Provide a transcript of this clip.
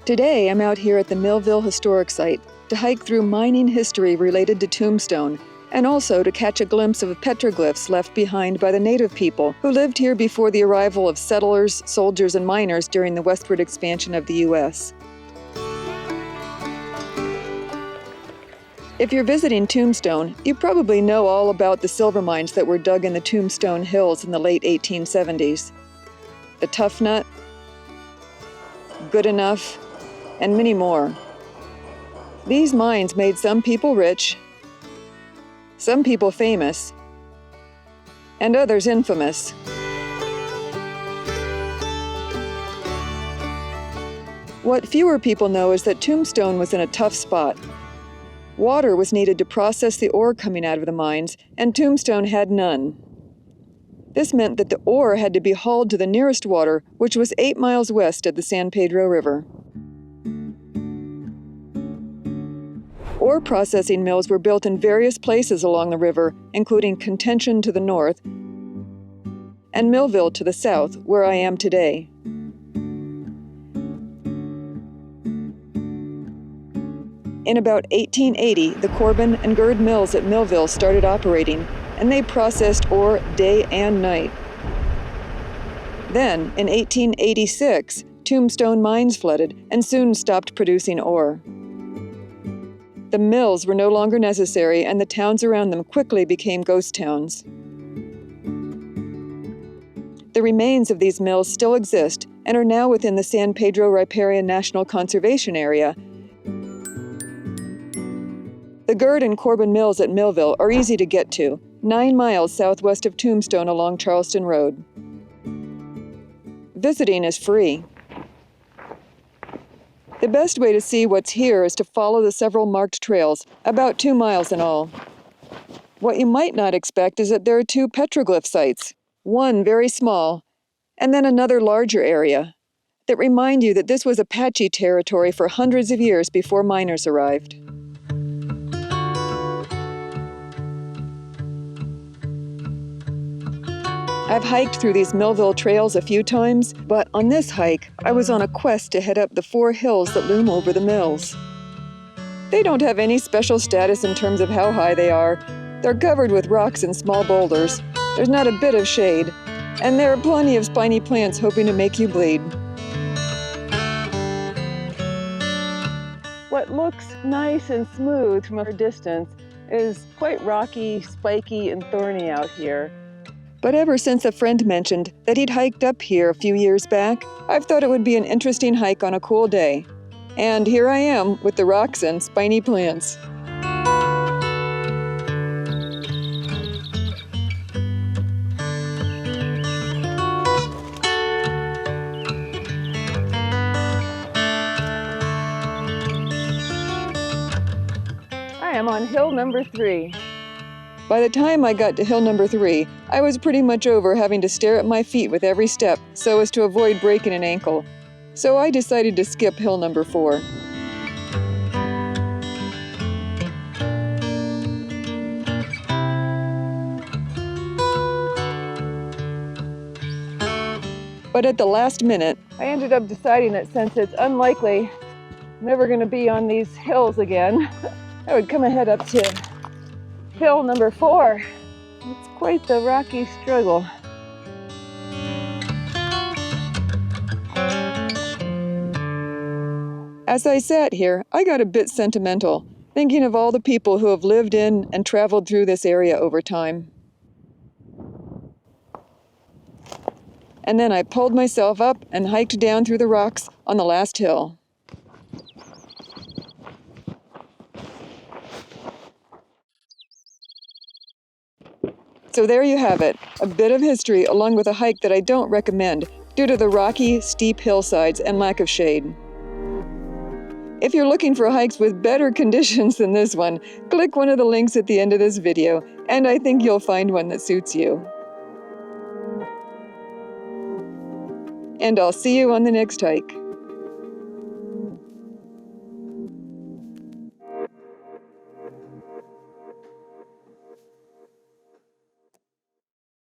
Today, I'm out here at the Millville Historic Site to hike through mining history related to Tombstone, and also to catch a glimpse of petroglyphs left behind by the native people who lived here before the arrival of settlers, soldiers, and miners during the westward expansion of the U.S. If you're visiting Tombstone, you probably know all about the silver mines that were dug in the Tombstone Hills in the late 1870s. The Tough Nut, Good Enough, and many more. These mines made some people rich, some people famous, and others infamous. What fewer people know is that Tombstone was in a tough spot. Water was needed to process the ore coming out of the mines, and Tombstone had none. This meant that the ore had to be hauled to the nearest water, which was 8 miles west of the San Pedro River. Ore processing mills were built in various places along the river, including Contention to the north and Millville to the south, where I am today. In about 1880, the Corbin and Gerd mills at Millville started operating, and they processed ore day and night. Then, in 1886, Tombstone mines flooded and soon stopped producing ore. The mills were no longer necessary, and the towns around them quickly became ghost towns. The remains of these mills still exist and are now within the San Pedro Riparian National Conservation Area. The Gerd and Corbin mills at Millville are easy to get to, 9 miles southwest of Tombstone along Charleston Road. Visiting is free. The best way to see what's here is to follow the several marked trails, about 2 miles in all. What you might not expect is that there are 2 petroglyph sites, one very small, and then another larger area, that remind you that this was Apache territory for hundreds of years before miners arrived. I've hiked through these Millville trails a few times, but on this hike, I was on a quest to head up the 4 hills that loom over the mills. They don't have any special status in terms of how high they are. They're covered with rocks and small boulders. There's not a bit of shade, and there are plenty of spiny plants hoping to make you bleed. What looks nice and smooth from a distance is quite rocky, spiky, and thorny out here. But ever since a friend mentioned that he'd hiked up here a few years back, I've thought it would be an interesting hike on a cool day. And here I am with the rocks and spiny plants. I am on hill number 3. By the time I got to hill number 3, I was pretty much over having to stare at my feet with every step so as to avoid breaking an ankle. So I decided to skip hill number 4. But at the last minute, I ended up deciding that since it's unlikely I'm never going to be on these hills again, I would come ahead up to hill number 4. It's quite the rocky struggle. As I sat here, I got a bit sentimental, thinking of all the people who have lived in and traveled through this area over time. And then I pulled myself up and hiked down through the rocks on the last hill. So there you have it, a bit of history along with a hike that I don't recommend due to the rocky, steep hillsides and lack of shade. If you're looking for hikes with better conditions than this one, click one of the links at the end of this video, and I think you'll find one that suits you. And I'll see you on the next hike.